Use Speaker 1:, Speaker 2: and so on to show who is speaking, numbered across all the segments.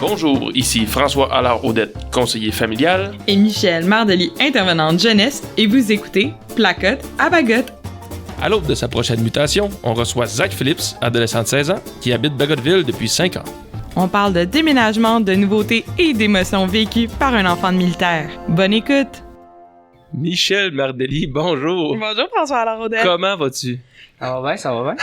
Speaker 1: Bonjour, ici François Allard-Audette, conseiller familial.
Speaker 2: Et Michel Mardely, intervenante jeunesse, et vous écoutez Placotte à Bagotte.
Speaker 1: À l'aube de sa prochaine mutation, on reçoit Zach Phillips, adolescent de 16 ans, qui habite Bagotville depuis 5 ans.
Speaker 2: On parle de déménagement, de nouveautés et d'émotions vécues par un enfant de militaire. Bonne écoute!
Speaker 1: Michel Mardely, bonjour!
Speaker 2: Bonjour François Allard-Audette!
Speaker 1: Comment vas-tu?
Speaker 3: Ça va bien.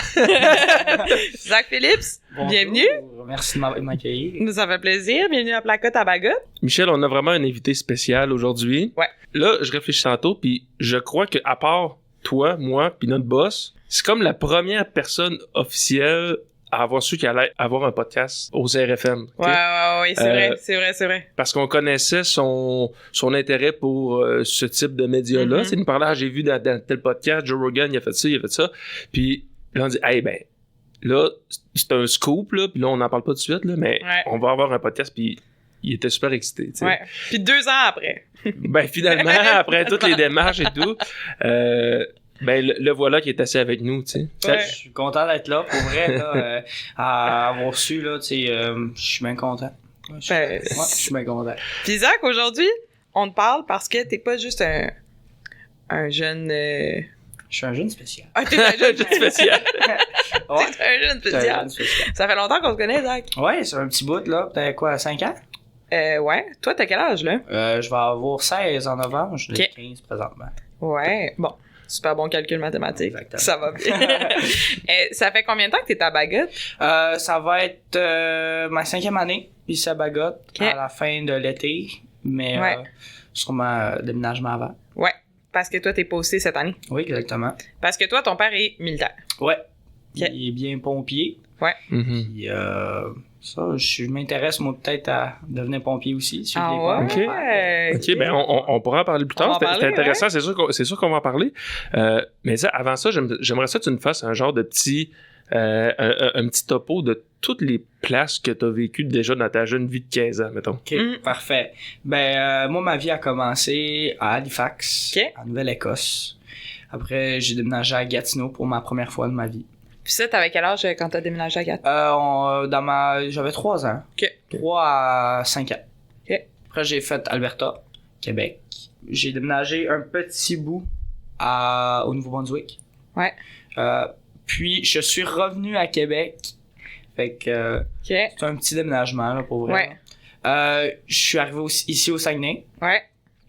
Speaker 2: Zach Phillips,
Speaker 3: Bonjour.
Speaker 2: bienvenue!
Speaker 3: Merci de m'accueillir.
Speaker 2: Ça fait plaisir, bienvenue à Placotte à Bagotte.
Speaker 1: Michel, on a vraiment un invité spécial aujourd'hui.
Speaker 2: Ouais.
Speaker 1: Là, je réfléchis tantôt, puis je crois que à part toi, moi, puis notre boss, c'est comme la première personne officielle à avoir su qu'elle allait avoir un podcast au CRFM.
Speaker 2: Ouais, c'est vrai.
Speaker 1: Parce qu'on connaissait son intérêt pour ce type de médias-là.
Speaker 2: Mm-hmm.
Speaker 1: Il nous parlait, j'ai vu dans tel podcast, Joe Rogan, il a fait ça. Puis là, on dit, hey, ben, là, c'est un scoop, là, puis là, on n'en parle pas tout de suite, là, mais on va avoir un podcast, puis il était super excité. T'sais.
Speaker 2: Ouais. Puis 2 ans après.
Speaker 1: Ben, finalement, après toutes les démarches et tout, ben, le voilà qui est assis avec nous, tu sais.
Speaker 2: Ouais.
Speaker 3: Je suis content d'être là, pour vrai, là, à avoir su, là, tu sais, je suis bien content. Ouais, je suis bien content.
Speaker 2: Puis Zach, aujourd'hui, on te parle parce que t'es pas juste un jeune...
Speaker 3: Je suis un jeune spécial.
Speaker 2: Ah, t'es un jeune
Speaker 1: spécial.
Speaker 3: Ouais.
Speaker 2: T'es un jeune
Speaker 3: Je suis un
Speaker 2: spécial.
Speaker 3: jeune spécial.
Speaker 2: Ça fait longtemps qu'on se connaît, Zach.
Speaker 3: Ouais, c'est un petit bout, là. T'as quoi, 5 ans?
Speaker 2: Ouais. Toi, t'as quel âge, là?
Speaker 3: Je vais avoir 16 en novembre. Je suis
Speaker 2: Ok.
Speaker 3: 15 présentement.
Speaker 2: Ouais. Bon. Super bon calcul mathématique.
Speaker 3: Exactement.
Speaker 2: Ça va bien. Ça fait combien de temps que t'es à Bagotte?
Speaker 3: Ça va être ma 5e année, ici à Bagotte,
Speaker 2: Ok.
Speaker 3: à la fin de l'été. Mais
Speaker 2: Ouais.
Speaker 3: sûrement déménagement avant.
Speaker 2: Ouais. Parce que toi, t'es posté cette année.
Speaker 3: Oui, exactement.
Speaker 2: Parce que toi, ton père est militaire.
Speaker 3: Ouais.
Speaker 2: Ok.
Speaker 3: Il est bien pompier.
Speaker 1: Mhm.
Speaker 3: Puis, ça, je m'intéresse, moi, peut-être à devenir pompier aussi. Si
Speaker 2: Ah
Speaker 3: je l'ai pas.
Speaker 2: ouais?
Speaker 1: OK, ben on pourra en parler plus
Speaker 2: On va
Speaker 1: tard.
Speaker 2: en
Speaker 1: C'est
Speaker 2: parler,
Speaker 1: intéressant, c'est sûr qu'on va en parler. Mais ça, avant ça, j'aimerais ça que tu nous fasses un genre de petit un petit topo de toutes les places que tu as vécues déjà dans ta jeune vie de 15 ans, mettons.
Speaker 3: OK, parfait. Ben, moi, ma vie a commencé à Halifax,
Speaker 2: Ok.
Speaker 3: en Nouvelle-Écosse. Après, j'ai déménagé à Gatineau pour ma première fois de ma vie.
Speaker 2: Puis ça, t'avais quel âge quand t'as déménagé à Gatineau?
Speaker 3: J'avais 3 ans.
Speaker 2: OK.
Speaker 3: 3 à 5 ans.
Speaker 2: OK.
Speaker 3: Après, j'ai fait Alberta, Québec. J'ai déménagé un petit bout au Nouveau-Brunswick.
Speaker 2: Ouais.
Speaker 3: Puis, je suis revenu à Québec. Fait que
Speaker 2: OK.
Speaker 3: c'est un petit déménagement, là, pour vrai.
Speaker 2: Ouais.
Speaker 3: Je suis arrivé ici au Saguenay.
Speaker 2: Ouais.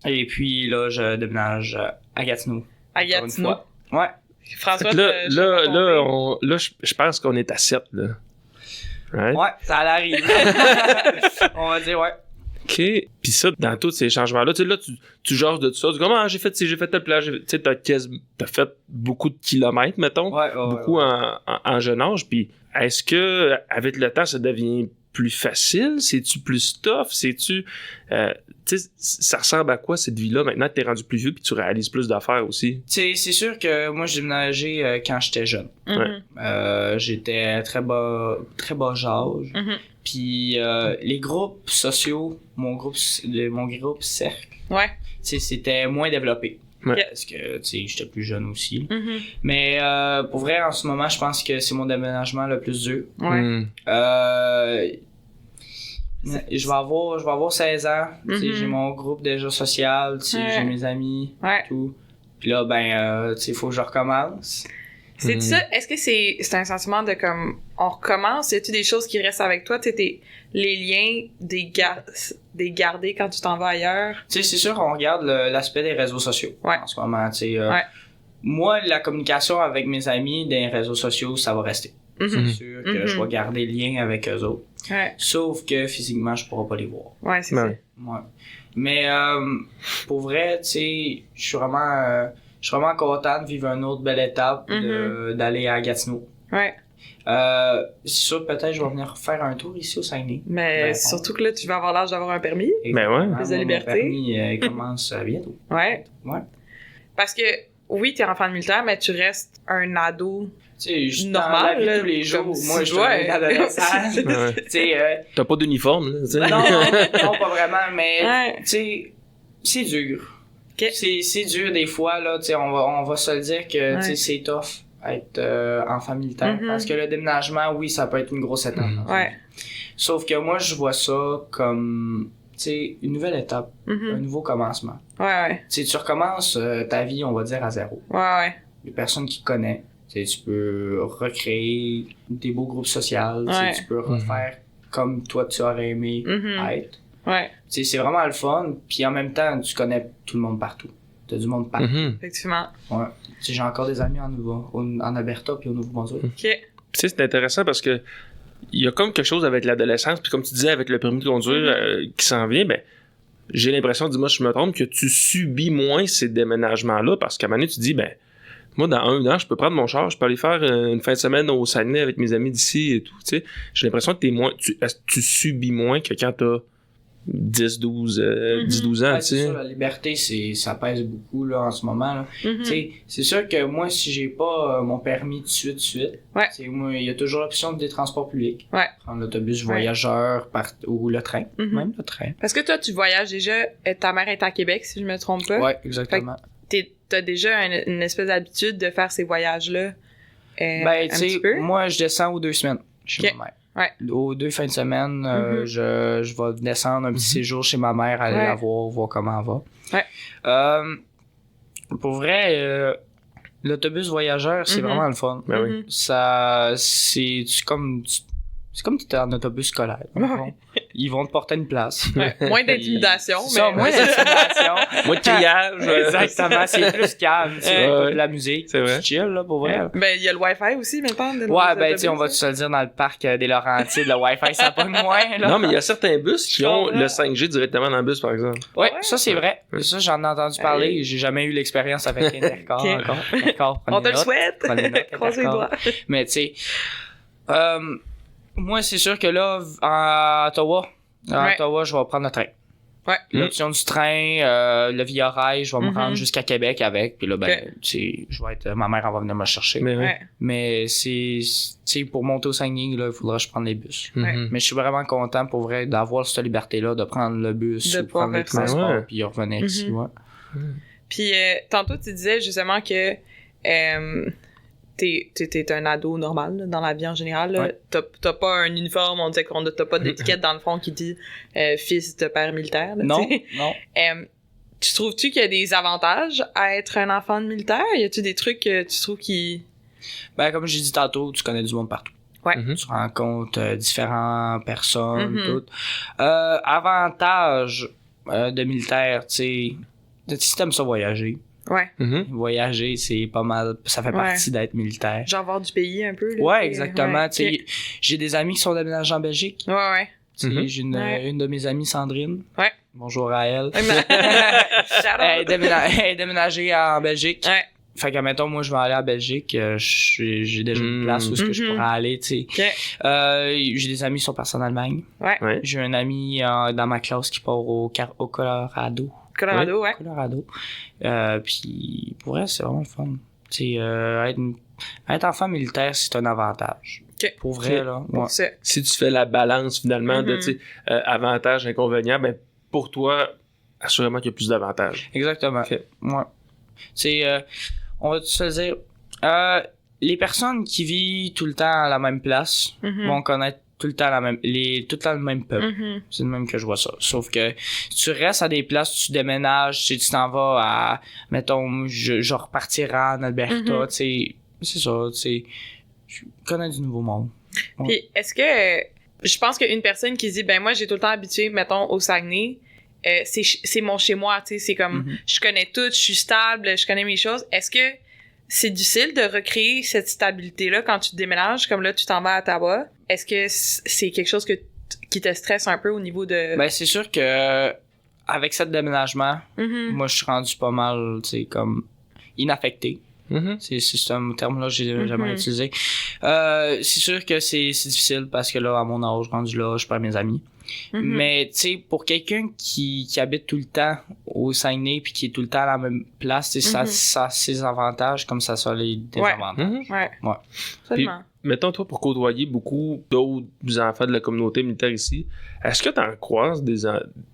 Speaker 3: Et puis, là, je déménage à Gatineau.
Speaker 2: À
Speaker 3: Encore une
Speaker 2: Gatineau.
Speaker 3: fois. Ouais.
Speaker 2: François,
Speaker 1: Je pense qu'on est à 7, là. Right?
Speaker 3: Ouais, ça allait arriver. On va dire, ouais.
Speaker 1: OK. Puis ça, dans tous ces changements-là, tu sais, là, tu jases de tout ça. Tu dis, comment j'ai fait telle plage. Tu sais, t'as fait beaucoup de kilomètres, mettons.
Speaker 3: Ouais,
Speaker 1: beaucoup en jeune âge. Puis est-ce que avec le temps, ça devient plus facile? C'est-tu plus tough? C'est-tu... tu sais, ça ressemble à quoi, cette vie-là? Maintenant que t'es rendu plus vieux puis tu réalises plus d'affaires aussi.
Speaker 3: C'est sûr que moi, j'ai déménagé quand j'étais jeune.
Speaker 2: Mhm.
Speaker 3: J'étais très bas âge.
Speaker 2: Mhm.
Speaker 3: Puis les groupes sociaux, mon groupe cercle,
Speaker 2: Ouais.
Speaker 3: tu sais, c'était moins développé.
Speaker 1: Ouais.
Speaker 3: Parce que, tu sais, j'étais plus jeune aussi.
Speaker 2: Mhm.
Speaker 3: Mais pour vrai, en ce moment, je pense que c'est mon déménagement le plus dur.
Speaker 2: Ouais.
Speaker 1: Hmm.
Speaker 3: Je vais avoir 16 ans. Tu sais,
Speaker 2: Mhm.
Speaker 3: j'ai mon groupe déjà social, tu sais,
Speaker 2: Ouais.
Speaker 3: j'ai mes amis,
Speaker 2: Ouais.
Speaker 3: tout. Puis là, ben, tu sais, il faut que je recommence.
Speaker 2: C'est
Speaker 1: Mhm.
Speaker 2: ça? Est-ce que c'est un sentiment de comme on recommence? Y a-tu des choses qui restent avec toi? Tu sais, les liens des garder quand tu t'en vas ailleurs?
Speaker 3: Tu sais, c'est sûr, on regarde l'aspect des réseaux sociaux
Speaker 2: Ouais.
Speaker 3: en ce moment. Tu sais,
Speaker 2: Ouais.
Speaker 3: moi, la communication avec mes amis des réseaux sociaux, ça va rester.
Speaker 2: Mhm.
Speaker 3: C'est sûr que
Speaker 2: Mhm.
Speaker 3: je vais garder le lien avec eux autres.
Speaker 2: Ouais.
Speaker 3: Sauf que physiquement, je pourrai pas les voir.
Speaker 2: Ouais, c'est
Speaker 1: Ben oui.
Speaker 3: Ouais. Mais pour vrai, tu sais, je suis vraiment content de vivre une autre belle étape, d'aller à Gatineau.
Speaker 2: ça. Ouais.
Speaker 3: C'est sûr, peut-être je vais venir faire un tour ici au Saguenay.
Speaker 2: Mais
Speaker 3: Ben,
Speaker 2: surtout que là, tu vas avoir l'âge d'avoir un permis.
Speaker 1: Ben ouais.
Speaker 2: Plus de
Speaker 3: Mon
Speaker 2: liberté.
Speaker 3: permis, il commence bientôt.
Speaker 2: Ouais.
Speaker 3: Ouais.
Speaker 2: Parce que, oui, t'es enfant de militaire, mais tu restes un ado.
Speaker 3: Tu sais, je
Speaker 2: Normal,
Speaker 3: dans la vie de
Speaker 2: là,
Speaker 3: tous les jours.
Speaker 2: comme
Speaker 3: Moi,
Speaker 2: si-
Speaker 3: je suis
Speaker 2: ouais.
Speaker 3: un adolescent.
Speaker 1: Ouais.
Speaker 3: Tu sais,
Speaker 1: T'as pas d'uniforme, là, tu sais.
Speaker 3: non, pas vraiment, mais
Speaker 2: Ouais.
Speaker 3: tu sais, c'est dur.
Speaker 2: Ok.
Speaker 3: C'est dur des fois, là, tu sais, on va se le dire que
Speaker 2: Ouais.
Speaker 3: tu sais, c'est tough. être enfant militaire.
Speaker 2: Mhm.
Speaker 3: Parce que le déménagement, oui, ça peut être une grosse étape.
Speaker 1: Mhm.
Speaker 2: Ouais.
Speaker 3: Sauf que moi, je vois ça comme, tu sais, une nouvelle étape, un
Speaker 2: Mhm.
Speaker 3: nouveau commencement.
Speaker 2: Ouais.
Speaker 3: Tu sais, tu recommences ta vie, on va dire, à zéro.
Speaker 2: Ouais.
Speaker 3: Les personnes qui te connaissent. Tu sais, tu peux recréer des beaux groupes sociaux. Tu sais,
Speaker 2: Ouais.
Speaker 3: tu peux refaire comme toi tu aurais aimé
Speaker 2: Mhm.
Speaker 3: être.
Speaker 2: Ouais.
Speaker 3: Tu sais, c'est vraiment le fun. Puis en même temps, tu connais tout le monde partout. T'as du monde partout.
Speaker 1: Mhm.
Speaker 2: Effectivement.
Speaker 3: Ouais. Tu sais, j'ai encore des amis en Alberta puis au Nouveau-Brunswick.
Speaker 2: OK.
Speaker 1: Tu sais, c'est intéressant parce que il y a comme quelque chose avec l'adolescence, puis comme tu disais, avec le permis de conduire qui s'en vient, ben, j'ai l'impression, dis-moi si je me trompe, que tu subis moins ces déménagements-là parce qu'à un moment donné, tu te dis, ben, moi, dans 1 an, je peux prendre mon char, je peux aller faire une fin de semaine au Saguenay avec mes amis d'ici et tout, tu sais. J'ai l'impression que tu subis moins que quand t'as 10-12 ans,
Speaker 3: Ouais,
Speaker 1: tu
Speaker 3: c'est
Speaker 1: sais.
Speaker 3: sûr, la liberté, ça pèse beaucoup là, en ce moment. Là.
Speaker 2: Mhm.
Speaker 3: Tu sais, c'est sûr que moi, si j'ai pas mon permis tout de suite,
Speaker 2: Ouais.
Speaker 3: tu sais, moi, il y a toujours l'option des transports publics.
Speaker 2: Ouais.
Speaker 3: Prendre l'autobus voyageur ou le train.
Speaker 2: Mhm.
Speaker 3: Même le train.
Speaker 2: Parce que toi, tu voyages déjà, ta mère est à Québec, si je me trompe pas.
Speaker 3: Ouais, exactement.
Speaker 2: T'as déjà une espèce d'habitude de faire ces voyages-là
Speaker 3: Ben,
Speaker 2: un
Speaker 3: tu sais,
Speaker 2: petit peu?
Speaker 3: moi, je descends aux 2 semaines chez
Speaker 2: Ok.
Speaker 3: ma mère.
Speaker 2: Ouais.
Speaker 3: Aux 2 fins de semaine,
Speaker 2: Mhm.
Speaker 3: je vais descendre un petit séjour chez ma mère, aller
Speaker 2: Ouais.
Speaker 3: la voir comment elle va.
Speaker 2: Ouais.
Speaker 3: Pour vrai, l'autobus voyageur, c'est
Speaker 2: Mhm.
Speaker 3: vraiment le fun.
Speaker 1: Ben oui.
Speaker 2: Mhm.
Speaker 3: Ça, c'est comme tu étais en autobus scolaire. dans le fond.
Speaker 2: Ouais.
Speaker 3: Ils vont te porter une place.
Speaker 2: Ouais. Moins d'intimidation,
Speaker 3: C'est ça,
Speaker 2: mais...
Speaker 3: moins d'intimidation.
Speaker 1: Moi, de criage.
Speaker 3: Exactement, c'est plus calme, c'est
Speaker 1: Ouais,
Speaker 3: pas
Speaker 1: ouais.
Speaker 3: de la musique.
Speaker 1: C'est vrai.
Speaker 3: Tu chill, là, pour vrai.
Speaker 2: Ben, il y a le Wi-Fi aussi, maintenant.
Speaker 3: Ouais, ben, tu sais, on va se le dire dans le parc des Laurentides, le Wi-Fi, ça pogne moins, là.
Speaker 1: Non, mais il y a certains bus qui ont
Speaker 2: comprends.
Speaker 1: le 5G directement dans le bus, par exemple.
Speaker 3: Ouais,
Speaker 2: Ouais.
Speaker 3: ça, c'est vrai. Ça, j'en ai entendu parler. J'ai jamais eu l'expérience avec Intercor
Speaker 2: Ok.
Speaker 3: encore. Intercor, prenez
Speaker 2: On te le
Speaker 3: note.
Speaker 2: souhaite!
Speaker 3: Prenez note,
Speaker 2: Croisez les
Speaker 3: Intercor.
Speaker 2: doigts.
Speaker 3: Mais, tu sais, moi, c'est sûr que là, à Ottawa,
Speaker 2: Ouais.
Speaker 3: je vais prendre le train.
Speaker 2: Ouais.
Speaker 3: L'option du train, le Via Rail, je vais me
Speaker 2: Mhm.
Speaker 3: rendre jusqu'à Québec avec. Puis là, ben,
Speaker 2: Ok.
Speaker 3: tu sais, je vais être, ma mère, elle va venir me chercher.
Speaker 1: Mais oui.
Speaker 2: Ouais.
Speaker 3: Mais tu sais, pour monter au Saguenay, là, il faudra que je prenne les bus.
Speaker 2: Ouais.
Speaker 1: Mhm.
Speaker 3: Mais je suis vraiment content, pour vrai, d'avoir cette liberté-là, de prendre le bus,
Speaker 2: De
Speaker 3: ou prendre les
Speaker 2: pouvoir faire
Speaker 1: ça.
Speaker 3: transports,
Speaker 1: Ouais.
Speaker 3: puis revenir ici,
Speaker 2: Mhm.
Speaker 3: ouais.
Speaker 2: Puis, tantôt, tu disais justement que t'es un ado normal là, dans la vie en général. Là.
Speaker 3: Ouais.
Speaker 2: T'as pas un uniforme, on disait qu'on t'as pas d'étiquette dans le fond qui dit fils de père militaire. Là,
Speaker 3: Non,
Speaker 2: tu sais.
Speaker 3: non.
Speaker 2: Tu trouves-tu qu'il y a des avantages à être un enfant de militaire? Y a-tu des trucs que tu trouves qui...
Speaker 3: Ben, comme j'ai dit tantôt, tu connais du monde partout.
Speaker 2: Ouais.
Speaker 1: Mhm.
Speaker 3: Tu rencontres différentes personnes,
Speaker 2: Mhm.
Speaker 3: tout. Avantage de militaire, tu sais, si t'aimes ça voyager,
Speaker 2: Ouais.
Speaker 1: Mhm.
Speaker 3: voyager, c'est pas mal, ça fait
Speaker 2: Ouais.
Speaker 3: partie d'être militaire.
Speaker 2: Genre voir du pays un peu. Là,
Speaker 3: Ouais,
Speaker 2: tu sais.
Speaker 3: exactement.
Speaker 2: Ouais,
Speaker 3: Tu sais, j'ai des amis qui sont déménagés en Belgique.
Speaker 2: ok. Ouais, ouais.
Speaker 3: Tu sais,
Speaker 1: Mhm.
Speaker 3: j'ai
Speaker 2: Ouais.
Speaker 3: une de mes amies, Sandrine.
Speaker 2: Ouais.
Speaker 3: Bonjour à elle.
Speaker 2: Shout
Speaker 3: Elle
Speaker 2: out.
Speaker 3: est déménagée en Belgique.
Speaker 2: Ouais.
Speaker 3: Fait que, mettons, moi, je vais aller en Belgique. J'ai déjà une
Speaker 1: Mm.
Speaker 3: place où est-ce que je
Speaker 2: Mhm.
Speaker 3: pourrais aller, tu sais.
Speaker 2: Ok.
Speaker 3: J'ai des amis qui sont partis en Allemagne.
Speaker 2: Ouais.
Speaker 1: Ouais.
Speaker 3: J'ai un ami dans ma classe qui part au Colorado.
Speaker 2: Colorado, ouais.
Speaker 3: Colorado. Puis, pour elle, c'est vraiment le fun. Tu sais, être enfant militaire, c'est un avantage.
Speaker 2: Ok.
Speaker 3: Pour vrai,
Speaker 1: Ok.
Speaker 3: là.
Speaker 2: Pour
Speaker 3: Ouais.
Speaker 2: ça.
Speaker 1: Si tu fais la balance, finalement, de,
Speaker 2: Mhm.
Speaker 1: tu sais, avantages, inconvénients, ben, pour toi, assurément qu'il y a plus d'avantages.
Speaker 3: Exactement.
Speaker 1: Ok.
Speaker 3: Ouais. C'est, on va se le dire, les personnes qui vivent tout le temps à la même place
Speaker 2: Mhm.
Speaker 3: vont connaître tout le temps tout le temps le même peuple.
Speaker 2: Mhm.
Speaker 3: C'est le même que je vois ça. Sauf que tu restes à des places, tu déménages, tu t'en vas à, mettons, je repartirai en Alberta,
Speaker 2: Mhm.
Speaker 3: tu sais, c'est ça, tu sais, je connais du nouveau monde.
Speaker 2: Puis est-ce que je pense qu'une personne qui se dit ben moi j'ai tout le temps habitué mettons au Saguenay c'est mon chez moi, tu sais, c'est comme
Speaker 3: Mhm.
Speaker 2: je connais tout, je suis stable, je connais mes choses. Est-ce que c'est difficile de recréer cette stabilité là quand tu te déménages comme là tu t'en vas à Ottawa? Est-ce que c'est quelque chose qui te stresse un peu au niveau de
Speaker 3: Ben, c'est sûr que avec ce déménagement,
Speaker 2: Mhm.
Speaker 3: moi, je suis rendu pas mal, tu sais, comme inaffecté.
Speaker 1: Mhm.
Speaker 3: C'est un terme-là que j'ai
Speaker 2: Mhm.
Speaker 3: jamais utilisé. C'est sûr que c'est difficile parce que là, à mon âge, rendu là, je perds mes amis.
Speaker 2: Mhm.
Speaker 3: Mais, tu sais, pour quelqu'un qui habite tout le temps au Saguenay puis qui est tout le temps à la même place, tu sais,
Speaker 2: Mhm.
Speaker 3: ça a ses avantages comme ça a les désavantages.
Speaker 1: Mhm.
Speaker 2: Ouais.
Speaker 3: Ouais.
Speaker 2: Absolument.
Speaker 1: Mettons, toi, pour côtoyer beaucoup d'autres enfants de la communauté militaire ici, est-ce que tu en croises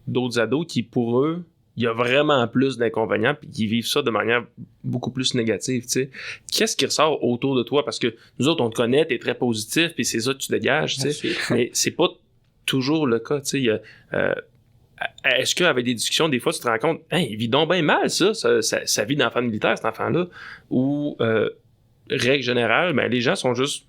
Speaker 1: d'autres ados qui, pour eux, il y a vraiment plus d'inconvénients puis qui vivent ça de manière beaucoup plus négative, tu sais. Qu'est-ce qui ressort autour de toi? Parce que nous autres, on te connaît, t'es très positif puis c'est ça que tu dégages, tu sais. Mais c'est pas toujours le cas, tu sais. Est-ce qu'avec des discussions, des fois, tu te rends compte, hein, il vit donc bien mal, ça vit d'enfant militaire, cet enfant-là, ou, règle générale, ben, les gens sont juste,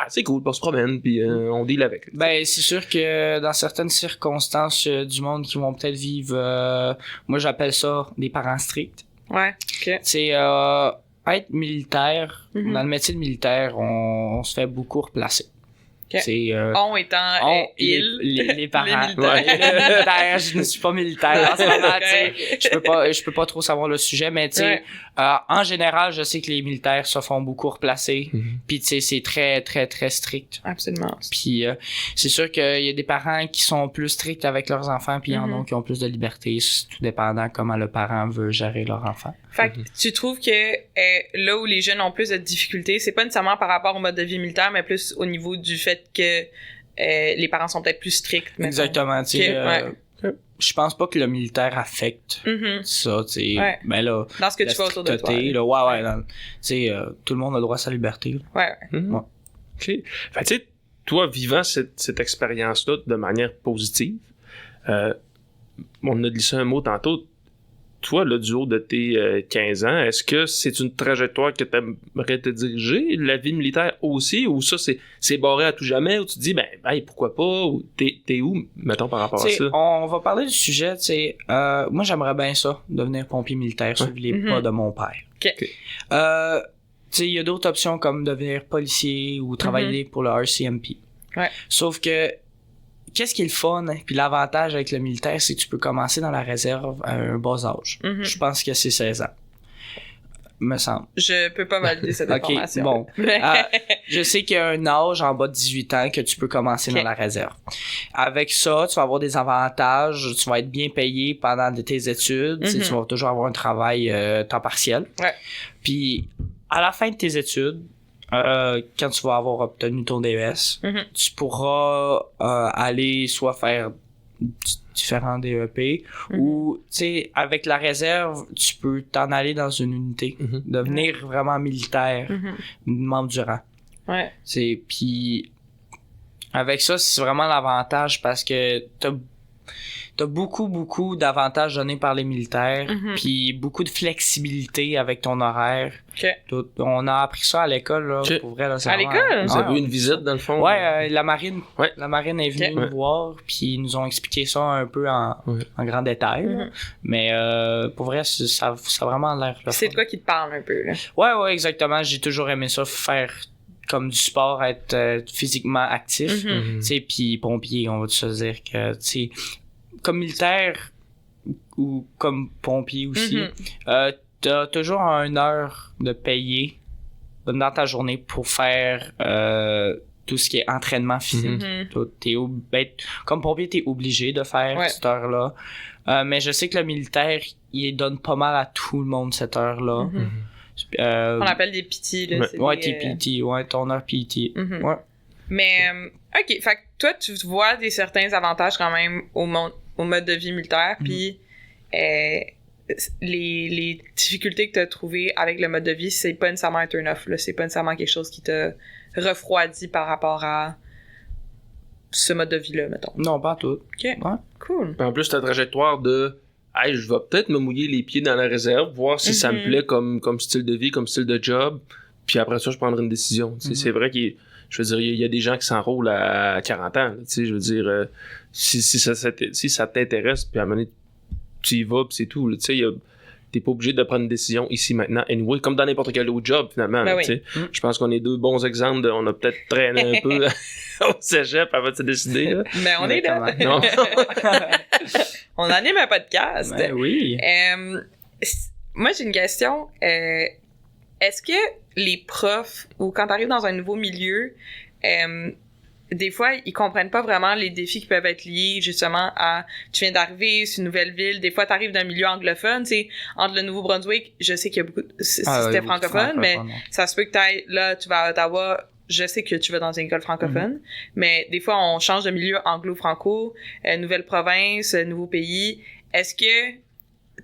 Speaker 1: c'est cool, on se promène, puis on deal avec.
Speaker 3: Ben, c'est sûr que dans certaines circonstances du monde qui vont peut-être vivre, moi j'appelle ça des parents stricts.
Speaker 2: Ouais, ok.
Speaker 3: C'est être militaire, dans le métier de militaire, on se fait beaucoup replacer.
Speaker 2: Okay.
Speaker 3: C'est
Speaker 2: on étant
Speaker 3: les parents.
Speaker 2: Les militaires.
Speaker 3: Je ne suis pas militaire en ce moment, tu sais. Je peux pas trop savoir le sujet, mais tu sais, en général, je sais que les militaires se font beaucoup replacer. Puis tu sais, c'est très très très strict.
Speaker 2: Absolument.
Speaker 3: Puis c'est sûr qu'il y a des parents qui sont plus stricts avec leurs enfants, puis il y en a qui ont plus de liberté, tout dépendant comment le parent veut gérer leur enfant.
Speaker 2: Fait que tu trouves que là où les jeunes ont plus de difficultés, c'est pas nécessairement par rapport au mode de vie militaire, mais plus au niveau du fait que les parents sont peut-être plus stricts. Mettons.
Speaker 3: Exactement, tu sais. Je pense pas que le militaire affecte ça, tu sais. Ben là,
Speaker 2: dans ce que tu fais autour de toi.
Speaker 3: Tu sais, tout le monde a le droit à sa liberté.
Speaker 2: Ouais.
Speaker 1: OK. Fait tu sais, toi, vivant cette expérience-là de manière positive, on a glissé un mot tantôt. Toi, là, du haut de tes 15 ans, est-ce que c'est une trajectoire que tu aimerais te diriger, la vie militaire aussi, ou ça, c'est barré à tout jamais, ou tu te dis, ben, pourquoi pas, ou t'es où, mettons, par rapport à ça?
Speaker 3: On va parler du sujet, tu sais, moi, j'aimerais bien ça, devenir pompier militaire, suivre les pas de mon père.
Speaker 2: OK.
Speaker 3: Tu sais, il y a d'autres options comme devenir policier ou travailler pour le RCMP.
Speaker 2: Ouais.
Speaker 3: Sauf que, qu'est-ce qui est le fun, hein? Puis l'avantage avec le militaire, c'est que tu peux commencer dans la réserve à un bas âge. Je pense que c'est 16 ans. Me semble.
Speaker 2: Je peux pas valider cette information.
Speaker 3: Bon. Je sais qu'il y a un âge en bas de 18 ans que tu peux commencer dans la réserve. Avec ça, tu vas avoir des avantages. Tu vas être bien payé pendant tes études. Tu vas toujours avoir un travail temps partiel.
Speaker 2: Ouais.
Speaker 3: Puis, à la fin de tes études, quand tu vas avoir obtenu ton DES, tu pourras aller soit faire différents DEP ou, tu sais, avec la réserve, tu peux t'en aller dans une unité, devenir vraiment militaire, membre du rang.
Speaker 2: Ouais.
Speaker 3: Puis, avec ça, c'est vraiment l'avantage parce que t'as beaucoup d'avantages donnés par les militaires, puis beaucoup de flexibilité avec ton horaire.
Speaker 2: Okay.
Speaker 3: On a appris ça à l'école, là, pour vrai. Là,
Speaker 2: à l'école?
Speaker 1: Vous avez eu une visite, dans le fond?
Speaker 3: Ouais, la marine. Ouais. La marine est venue nous voir, puis ils nous ont expliqué ça un peu en grand détail. Mais pour vrai, ça a vraiment l'air...
Speaker 2: C'est de quoi qui te parle un peu, là?
Speaker 3: Ouais, exactement. J'ai toujours aimé ça, faire comme du sport, être physiquement actif. Tu sais, puis pompier, on va te dire que, tu sais, comme militaire ou comme pompier aussi, t'as toujours 1 heure de payer dans ta journée pour faire tout ce qui est entraînement physique. Comme pompier, t'es obligé de faire cette heure-là. Mais je sais que le militaire, il donne pas mal à tout le monde cette heure-là.
Speaker 2: On appelle des PT, là.
Speaker 3: Tes PT, ton heure PT. Ouais. Mais,
Speaker 2: OK, fait que toi, tu vois certains avantages quand même au mode de vie militaire, puis les difficultés que tu as trouvées avec le mode de vie, c'est pas nécessairement un turn-off, là. C'est pas nécessairement quelque chose qui t'a refroidi par rapport à ce mode de vie-là, mettons.
Speaker 3: Non, pas tout.
Speaker 2: OK, cool.
Speaker 1: En plus, ta trajectoire de hey, je vais peut-être me mouiller les pieds dans la réserve, voir si ça me plaît comme style de vie, comme style de job, puis après ça, je prendrai une décision. C'est vrai qu'il je veux dire, il y a des gens qui s'enrôlent à 40 ans. Tu sais, je veux dire, si ça t'intéresse, puis à un moment donné, tu y vas, puis c'est tout. Tu sais, t'es pas obligé de prendre une décision ici, maintenant, anyway, comme dans n'importe quel autre job, finalement.
Speaker 2: Ben
Speaker 1: là, tu sais. Je pense qu'on est 2 bons exemples on a peut-être traîné un peu au cégep avant de se décider. Là.
Speaker 2: Mais on est là.
Speaker 1: Non.
Speaker 2: On anime un podcast.
Speaker 3: Ben oui.
Speaker 2: Moi, j'ai une question. Est-ce que les profs, ou quand t'arrives dans un nouveau milieu, des fois, ils comprennent pas vraiment les défis qui peuvent être liés, justement, à tu viens d'arriver, c'est une nouvelle ville. Des fois, t'arrives d'un milieu anglophone, tu sais, entre le Nouveau-Brunswick, je sais qu'il y a beaucoup... C'était francophone, mais ça se peut que t'ailles... Là, tu vas à Ottawa, je sais que tu vas dans une école francophone, mais des fois, on change de milieu anglo-franco, nouvelle province, nouveau pays. Est-ce que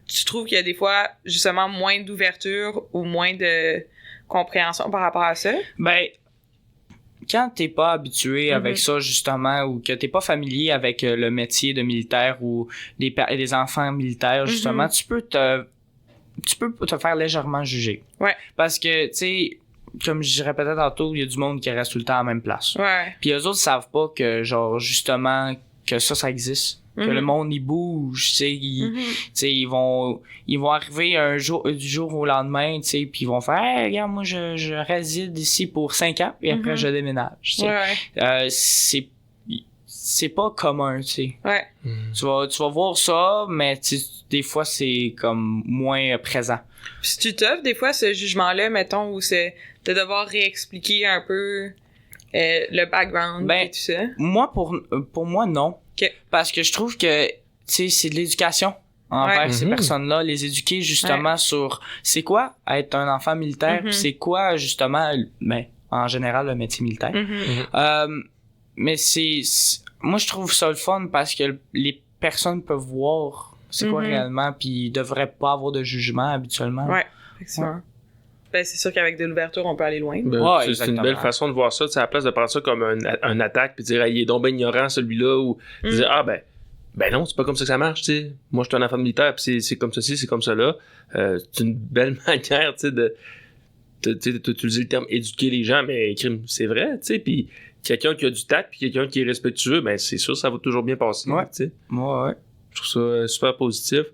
Speaker 2: tu trouves qu'il y a des fois, justement, moins d'ouverture ou moins de compréhension par rapport à ça?
Speaker 3: Ben, quand t'es pas habitué avec ça, justement, ou que t'es pas familier avec le métier de militaire ou des enfants militaires, justement, tu peux te faire légèrement juger.
Speaker 2: Ouais.
Speaker 3: Parce que, tu sais, comme je répétais tantôt, il y a du monde qui reste tout le temps à la même place.
Speaker 2: Ouais.
Speaker 3: Puis eux autres savent pas que, genre, justement, que ça existe. Que le monde, il bouge, tu sais, ils vont arriver du jour au lendemain, tu sais, puis ils vont faire, hey, regarde, moi, je réside ici pour 5 ans, et après, je déménage, tu sais. C'est pas commun, tu sais.
Speaker 2: Ouais.
Speaker 3: Tu vas voir ça, mais des fois, c'est comme moins présent.
Speaker 2: Puis si tu t'offres, des fois, ce jugement-là, mettons, où c'est de devoir réexpliquer un peu le background et tout ça.
Speaker 3: Moi, pour moi, non.
Speaker 2: Okay.
Speaker 3: Parce que je trouve que, tu sais, c'est de l'éducation envers ces personnes-là, les éduquer justement sur c'est quoi être un enfant militaire, puis c'est quoi justement, en général, le métier militaire. Mais moi, je trouve ça le fun parce que les personnes peuvent voir c'est quoi réellement, puis ils devraient pas avoir de jugement habituellement.
Speaker 2: Ouais, effectivement. Ben, c'est sûr qu'avec de l'ouverture, on peut aller loin.
Speaker 1: C'est une belle façon de voir ça, à la place de prendre ça comme un attaque puis dire il est donc ben ignorant celui-là, ou dire ben non, c'est pas comme ça que ça marche, tu sais. Moi je suis un enfant militaire puis c'est comme ceci, c'est comme ça là. C'est une belle manière, tu sais, d'utiliser le terme éduquer les gens, mais c'est vrai, tu sais, puis quelqu'un qui a du tact puis quelqu'un qui est respectueux, ben c'est sûr ça va toujours bien passer, tu sais.
Speaker 3: Ouais.
Speaker 1: Je trouve ça super positif.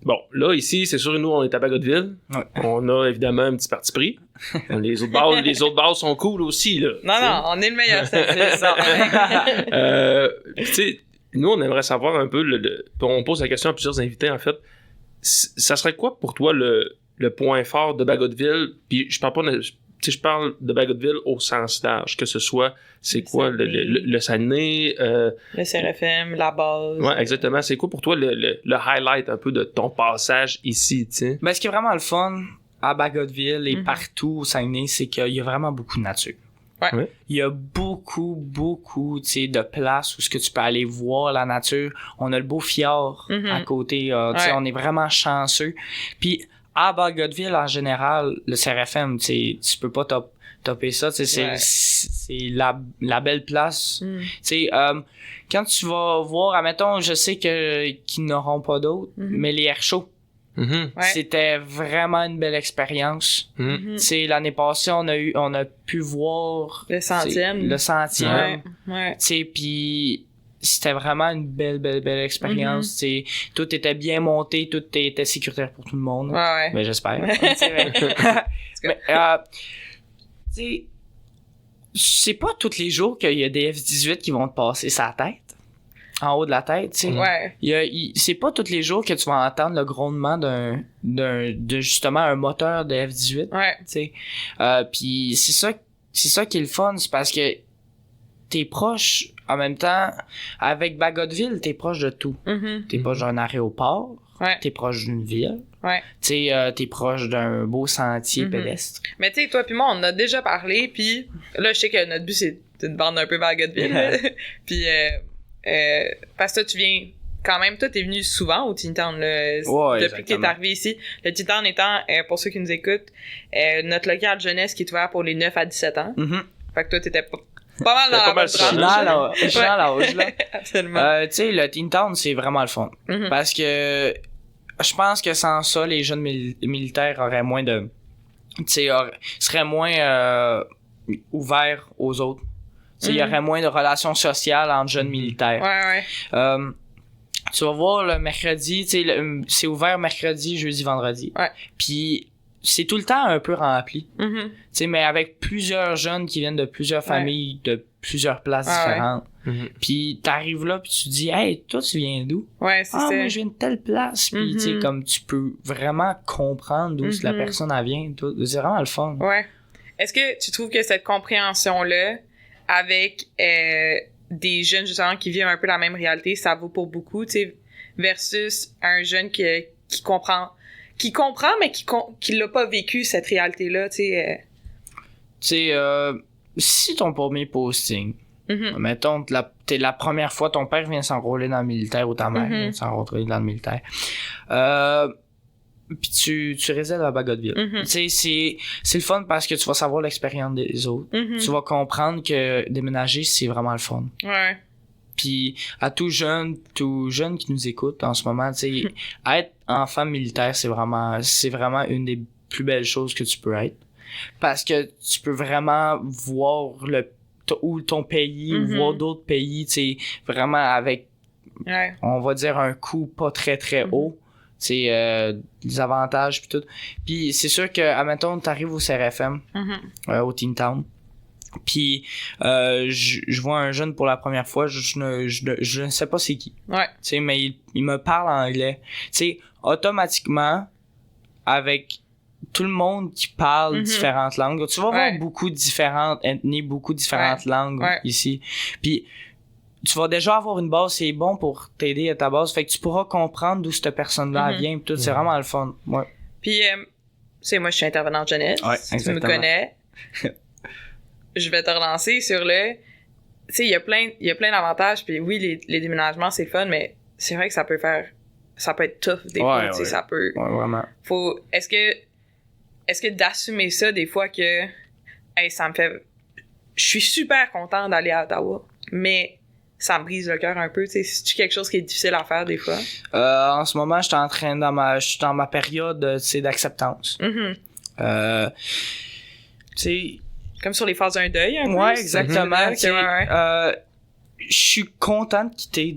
Speaker 1: Bon, là, ici, c'est sûr, nous, on est à Bagotville. Ouais. On a évidemment un petit parti pris. Les autres bars sont cool aussi, là.
Speaker 2: Non, on est le meilleur, c'est ça.
Speaker 1: Tu sais, nous, on aimerait savoir un peu, on pose la question à plusieurs invités, en fait. Ça serait quoi pour toi le point fort de Bagotville? Puis je parle de Bagotville au sens large, que ce soit, c'est quoi, le Saguenay,
Speaker 2: le CRFM, la base.
Speaker 1: Ouais, exactement. C'est quoi pour toi le highlight un peu de ton passage ici, tu sais?
Speaker 3: Ben, ce qui est vraiment le fun à Bagotville et partout au Saguenay, c'est qu'il y a vraiment beaucoup de nature.
Speaker 2: Ouais.
Speaker 3: Il y a beaucoup, tu sais, de places où ce que tu peux aller voir la nature. On a le beau fjord à côté, tu sais, on est vraiment chanceux. Puis, à Bagotville, en général, le CRFM, tu peux pas topper ça, c'est la belle place. Tu sais, quand tu vas voir, admettons, je sais qu'ils n'auront pas d'autres, mais les air shows, c'était vraiment une belle expérience. Tu sais, l'année passée, on a pu voir
Speaker 2: le 100e.
Speaker 3: Tu sais, puis c'était vraiment une belle expérience. Tu sais, tout était bien monté, tout était sécuritaire pour tout le monde. Mais j'espère. Mais, tu sais, c'est pas tous les jours qu'il y a des F-18 qui vont te passer sa tête, en haut de la tête, tu sais. C'est pas tous les jours que tu vas entendre le grondement de justement un moteur de F-18. Tu sais. Puis c'est ça qui est le fun, c'est parce que t'es proche, en même temps, avec Bagotville, t'es proche de tout. T'es proche d'un aéroport, t'es proche d'une ville, tu sais, t'es proche d'un beau sentier pédestre.
Speaker 2: Mais tu sais, toi puis moi, on en a déjà parlé, puis là, je sais que notre but, c'est de bande un peu Bagotville. Puis, parce que toi, tu viens quand même, toi, t'es venu souvent au Teen Town, depuis que t'es arrivé ici. Le Teen Town étant, pour ceux qui nous écoutent, notre local jeunesse qui est ouvert pour les 9 à 17 ans. Fait que toi, t'étais pas mal dans la bonne tranche.
Speaker 3: Je suis dans l'âge, là.
Speaker 2: Absolument.
Speaker 3: Tu sais, le Teen Town, c'est vraiment le fun. Parce que je pense que sans ça, les jeunes militaires auraient moins de... Tu sais, seraient moins ouverts aux autres. Tu sais, il y aurait moins de relations sociales entre jeunes militaires. Tu vas voir le mercredi, tu sais, c'est ouvert mercredi, jeudi, vendredi. Puis c'est tout le temps un peu rempli. Tu sais, mais avec plusieurs jeunes qui viennent de plusieurs familles, de plusieurs places différentes. Puis t'arrives là, puis tu dis, hey, toi, tu viens d'où?
Speaker 2: C'est ça.
Speaker 3: Moi, je viens de telle place. Puis, tu sais, comme tu peux vraiment comprendre d'où la personne elle vient. C'est vraiment le fun.
Speaker 2: Est-ce que tu trouves que cette compréhension-là, avec des jeunes, justement, qui vivent un peu la même réalité, ça vaut pour beaucoup, tu sais, versus un jeune qui comprend, mais qui l'a pas vécu, cette réalité-là, tu sais.
Speaker 3: Tu sais, si ton premier posting, Mettons, t'es la première fois, ton père vient s'enrôler dans le militaire ou ta mère vient s'enrôler dans le militaire. Puis tu résides à Bagotville. Tu sais, c'est le fun parce que tu vas savoir l'expérience des autres. Tu vas comprendre que déménager, c'est vraiment le fun.
Speaker 2: Ouais.
Speaker 3: Puis à tout jeune qui nous écoute en ce moment, tu sais, être enfant militaire, c'est vraiment une des plus belles choses que tu peux être. Parce que tu peux vraiment voir ton pays ou voir d'autres pays, tu sais, vraiment avec, on va dire, un coût pas très très haut. Tu sais, les avantages puis tout. Puis c'est sûr que, admettons, t'arrives au CRFM, au Teen Town, puis je vois un jeune pour la première fois, je ne sais pas c'est qui.
Speaker 2: Ouais.
Speaker 3: Tu sais, mais il me parle anglais. Tu sais, automatiquement, avec tout le monde qui parle différentes langues, tu vas voir beaucoup de différentes ethnies, beaucoup de différentes langues ici. Puis tu vas déjà avoir une base, c'est bon pour t'aider à ta base, fait que tu pourras comprendre d'où cette personne-là vient, pis tout, c'est vraiment le fun. Ouais.
Speaker 2: Puis, tu sais, moi, je suis intervenante jeunesse.
Speaker 3: Ouais,
Speaker 2: tu me connais. Je vais te relancer sur le... Tu sais, il y a plein d'avantages, puis oui, les déménagements, c'est le fun, mais c'est vrai que ça peut être tough des fois, tu sais, ça peut...
Speaker 3: Ouais, vraiment.
Speaker 2: Est-ce que d'assumer ça des fois que... Hey, ça me fait... Je suis super contente d'aller à Ottawa, mais... ça me brise le cœur un peu, tu sais, c'est quelque chose qui est difficile à faire des fois.
Speaker 3: En ce moment, je suis dans ma période, tu sais, d'acceptance. Tu sais,
Speaker 2: comme sur les phases d'un deuil, un peu.
Speaker 3: Ouais, exactement.
Speaker 2: Tu sais,
Speaker 3: je suis content de quitter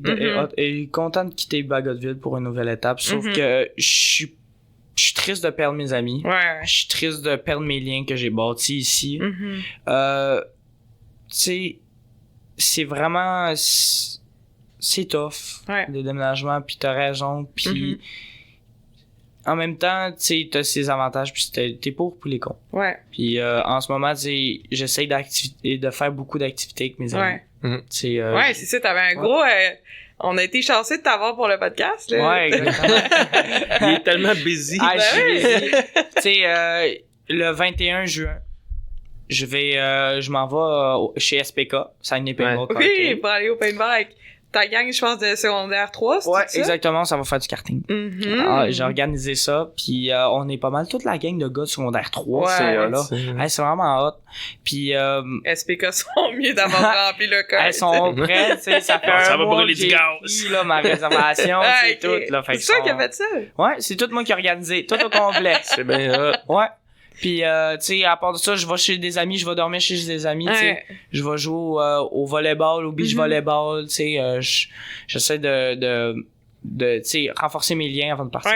Speaker 3: Bagotville pour une nouvelle étape, sauf que je suis triste de perdre mes amis. Je suis triste de perdre mes liens que j'ai bâtis ici. Tu sais, c'est vraiment... c'est tough, le déménagement, puis t'as raison, puis en même temps, tu sais, t'as ses avantages, puis t'es pour les cons.
Speaker 2: Ouais.
Speaker 3: Puis en ce moment, tu sais, j'essaye de faire beaucoup d'activités avec mes amis.
Speaker 2: Ouais. C'est ça, t'avais un gros... on a été chanceux de t'avoir pour le podcast, là.
Speaker 3: Ouais, exactement.
Speaker 1: Il est tellement busy.
Speaker 3: Je suis busy. Tu sais, le 21 juin, je m'en vais chez SPK, Saguenay Paintball Karting.
Speaker 2: Oui, pour aller au paintball. Ta gang, je pense, de secondaire 3, c'est
Speaker 3: ouais,
Speaker 2: ça?
Speaker 3: exactement, ça va faire du karting. J'ai organisé ça, puis on est pas mal toute la gang de gars de secondaire 3, c'est vraiment hot. Puis
Speaker 2: SPK sont mieux d'avoir rempli le code.
Speaker 3: Elles sont prêtes, tu sais, ça fait
Speaker 1: ça
Speaker 3: un
Speaker 1: va
Speaker 3: mois
Speaker 1: brûler
Speaker 3: que
Speaker 1: du
Speaker 3: j'ai
Speaker 1: gaz.
Speaker 3: pris, là, ma réservation, c'est tout, là.
Speaker 2: C'est toi qui as fait ça?
Speaker 3: Ouais, c'est tout moi qui a organisé, tout au complet.
Speaker 1: C'est bien hot.
Speaker 3: Ouais. Puis, tu sais, à part de ça, je vais chez des amis, je vais dormir chez des amis, tu sais. Je vais jouer au volleyball, au beach volleyball, tu sais. J'essaie de tu sais, renforcer mes liens avant de partir.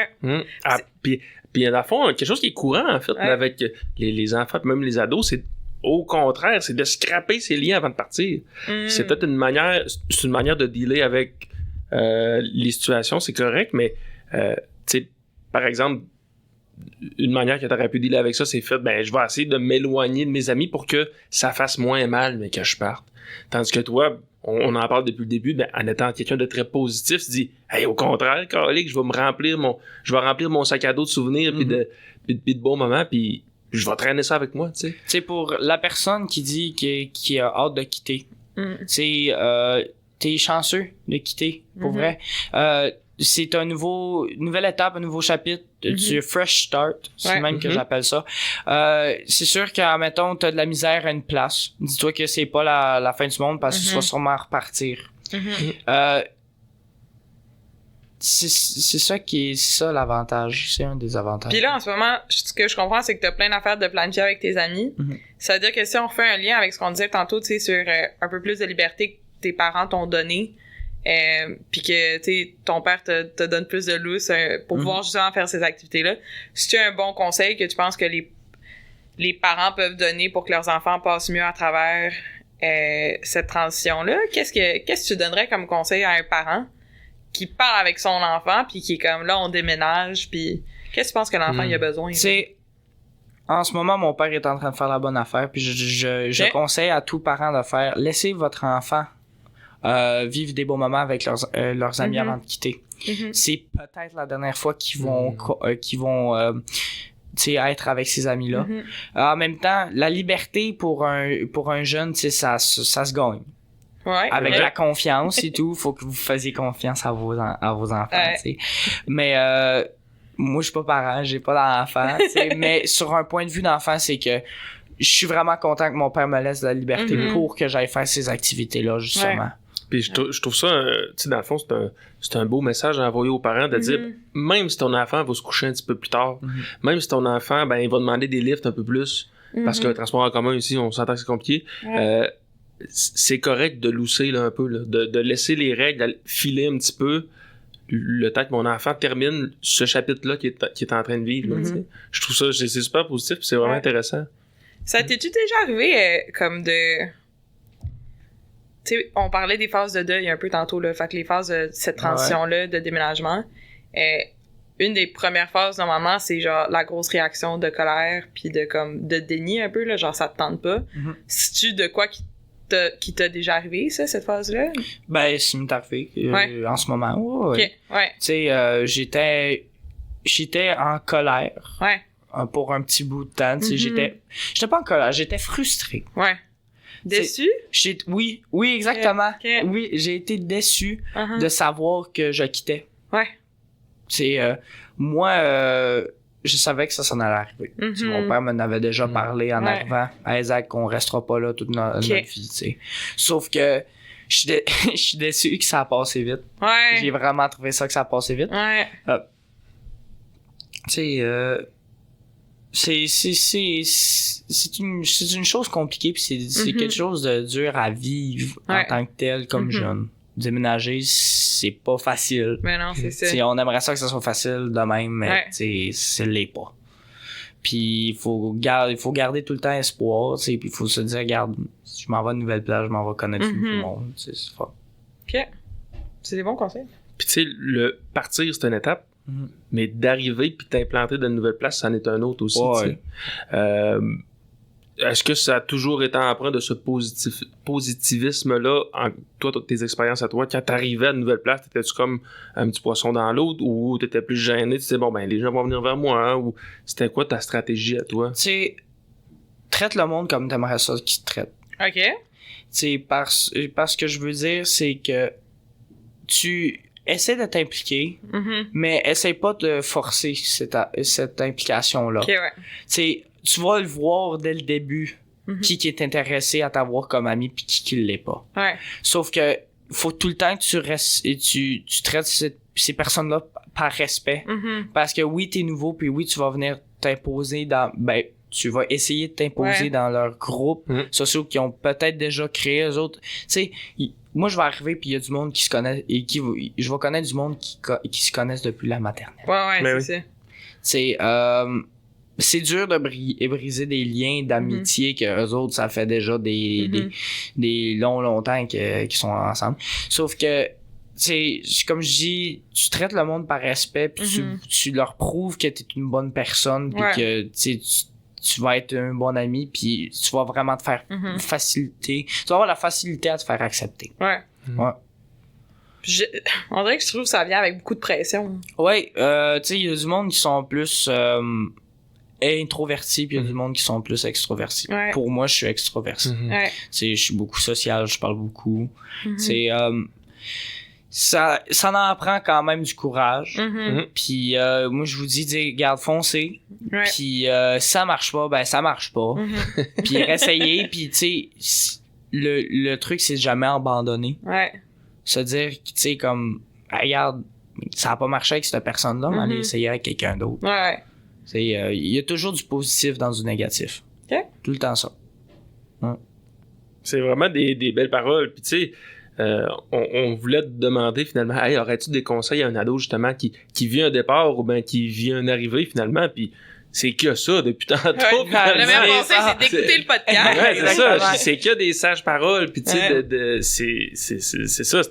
Speaker 1: Puis, dans le fond, quelque chose qui est courant, en fait, avec les enfants, même les ados, c'est au contraire, c'est de scraper ses liens avant de partir. C'est peut-être une manière de dealer avec les situations, c'est correct, mais, tu sais, par exemple, une manière que t'aurais pu dealer avec ça, c'est fait, je vais essayer de m'éloigner de mes amis pour que ça fasse moins mal, mais que je parte. Tandis que toi, on en parle depuis le début, en étant quelqu'un de très positif, tu dis, hey, au contraire, Calique, je vais remplir mon sac à dos de souvenirs puis de bons moments, puis je vais traîner ça avec moi, tu sais.
Speaker 3: Tu sais, pour la personne qui dit qui a hâte de quitter, tu sais, t'es chanceux de quitter, pour vrai. C'est une nouvelle étape, un nouveau chapitre, du fresh start, c'est le même que j'appelle ça. C'est sûr que, mettons, t'as de la misère à une place. Dis-toi que c'est pas la fin du monde parce que tu vas sûrement repartir. C'est ça l'avantage. C'est un des avantages.
Speaker 2: Puis là, en ce moment, ce que je comprends, c'est que t'as plein d'affaires de planifier avec tes amis. Ça veut dire que si on fait un lien avec ce qu'on disait tantôt, tu sais, sur un peu plus de liberté que tes parents t'ont donné, puis que tu sais ton père te donne plus de lousse pour pouvoir justement faire ces activités-là. Si tu as un bon conseil que tu penses que les parents peuvent donner pour que leurs enfants passent mieux à travers cette transition-là, qu'est-ce que tu donnerais comme conseil à un parent qui parle avec son enfant puis qui est comme là on déménage puis qu'est-ce que tu penses que l'enfant il a besoin?
Speaker 3: C'est en ce moment mon père est en train de faire la bonne affaire puis je conseille à tout parent de faire laissez votre enfant vivre des beaux moments avec leurs amis avant de quitter. C'est peut-être la dernière fois qu'ils vont tu sais, être avec ces amis-là. En même temps, la liberté pour un jeune, tu sais, ça se gagne. avec la confiance et tout. Faut que vous fassiez confiance à vos enfants, tu sais. Mais moi, je suis pas parent, j'ai pas d'enfant, tu sais. Mais sur un point de vue d'enfant, c'est que je suis vraiment content que mon père me laisse de la liberté pour que j'aille faire ces activités-là, justement.
Speaker 1: Ouais. Puis je trouve ça, tu sais, dans le fond, c'est un beau message à envoyer aux parents de dire, même si ton enfant va se coucher un petit peu plus tard, même si ton enfant, ben, il va demander des lifts un peu plus, parce que le transport en commun ici, on s'entend que c'est compliqué, c'est correct de lousser là, un peu, là, de laisser les règles filer un petit peu le temps que mon enfant termine ce chapitre-là qui est en train de vivre. Là, je trouve ça, c'est super positif, puis c'est vraiment intéressant.
Speaker 2: Ça t'es-tu déjà arrivé comme de... Tu sais, on parlait des phases de deuil un peu tantôt, là, fait que les phases de cette transition-là de déménagement, une des premières phases, normalement, c'est genre la grosse réaction de colère puis de déni un peu, là, genre ça te tente pas. C'est-tu de quoi qui t'a déjà arrivé, ça, cette phase-là? Ben,
Speaker 3: c'est m'est arrivé en ce moment.
Speaker 2: Tu
Speaker 3: sais, j'étais en colère. Pour un petit bout de temps, tu sais, j'étais pas en colère, j'étais frustré.
Speaker 2: Déçu?
Speaker 3: Oui, exactement. Oui, j'ai été déçu de savoir que je quittais. Tu sais, moi, je savais que ça s'en allait arriver. Mon père m'en avait déjà parlé en arrivant. À Isaac, qu'on restera pas là toute notre vie, tu sais. Sauf que je suis déçu que ça a passé vite. J'ai vraiment trouvé ça que ça a passé vite. Tu sais, c'est une chose compliquée puis c'est quelque chose de dur à vivre en tant que tel comme jeune. Déménager, c'est pas facile.
Speaker 2: Mais non, c'est ça.
Speaker 3: T'sais, on aimerait ça que ça soit facile de même, mais ça l'est pas. Puis il faut garder tout le temps espoir, puis il faut se dire, regarde, si je m'en vais à une nouvelle place, je m'en vais connaître tout le monde. C'est fort.
Speaker 2: OK. C'est des bons conseils.
Speaker 1: Puis tu sais, le partir, c'est une étape. Mais d'arriver puis t'implanter dans une nouvelle place, c'en est un autre aussi. Est-ce que ça a toujours été empreint de ce positivisme-là, toi, tes expériences à toi, quand t'arrivais à une nouvelle place, t'étais-tu comme un petit poisson dans l'eau ou t'étais plus gêné, tu disais, bon, ben, les gens vont venir vers moi, hein, ou c'était quoi ta stratégie à toi?
Speaker 3: Tu sais, traite le monde comme t'aimerais ça qu'ils te traitent.
Speaker 2: OK.
Speaker 3: Tu sais, parce que je veux dire, c'est que tu essaie de t'impliquer, mais essaie pas de forcer cette implication-là.
Speaker 2: Tu
Speaker 3: sais, tu vas le voir dès le début qui est intéressé à t'avoir comme ami puis qui l'est pas. Sauf que faut tout le temps que tu restes et tu traites ces personnes-là par respect. Parce que oui, t'es nouveau puis oui, tu vas venir t'imposer tu vas essayer de t'imposer dans leur groupe sociaux qui ont peut-être déjà créé eux autres. Tu sais, moi, je vais arriver puis il y a du monde qui se connaît et je vais connaître du monde qui se connaissent depuis la maternelle.
Speaker 2: C'est ça.
Speaker 3: Tu sais, c'est dur de briser des liens d'amitié que eux autres, ça fait déjà des longtemps qu'ils sont ensemble. Sauf que, c'est comme je dis, tu traites le monde par respect puis tu leur prouves que t'es une bonne personne puis que tu vas être un bon ami puis tu vas vraiment te faire faciliter. Tu vas avoir la facilité à te faire accepter.
Speaker 2: On dirait que je trouve que ça vient avec beaucoup de pression.
Speaker 3: Tu sais, il y a du monde qui sont plus introvertis puis il y a du monde qui sont plus extrovertis. Pour moi, je suis extroverti. Tu sais, je suis beaucoup social, je parle beaucoup. Tu sais, ça en prend quand même du courage. Puis moi, je vous dis, garde, foncez. Puis ça marche pas, ben ça marche pas. Puis essayez, puis tu sais, le truc, c'est de jamais abandonner. Se dire, tu sais, comme, regarde, ça a pas marché avec cette personne-là, mais allez essayer avec quelqu'un d'autre. Il y a toujours du positif dans du négatif. Tout le temps ça.
Speaker 1: C'est vraiment des belles paroles. Puis tu sais, on voulait te demander finalement, hey, aurais-tu des conseils à un ado justement qui vit un départ ou bien qui vit une arrivée finalement, puis c'est que ça depuis tantôt.
Speaker 2: Le meilleur conseil, c'est d'écouter le podcast.
Speaker 1: C'est ça, c'est que des sages paroles, puis tu sais, c'est ça.